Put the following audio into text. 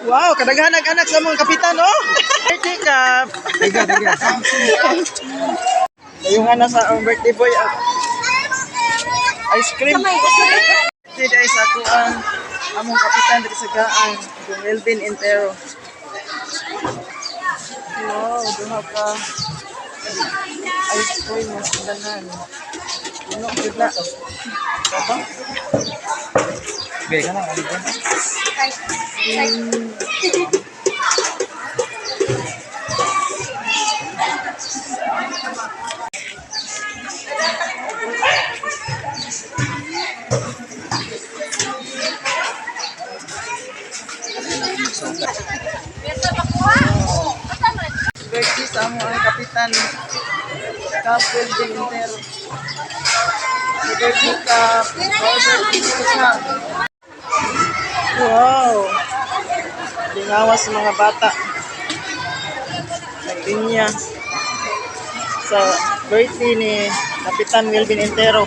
Wow, kadaghan anak sa mga kapitan, oh. Birthday cup. Tiga. Yung anak sa birthday boy, ice cream. Birthday guys, ako ang among kapitan dito sa gaan, yung Melvin Intero. Wow, duha ka ice cream mo sa danan. Ano, good na. Aba? Bigay ka na, ano ba? Birthday sa among ang kapitan, Capel de Intero. Birthday cup, birthday siya. Wow! Lingawas sa mga bata. Naglinya sa birthday ni Kapitan Melvin Intero.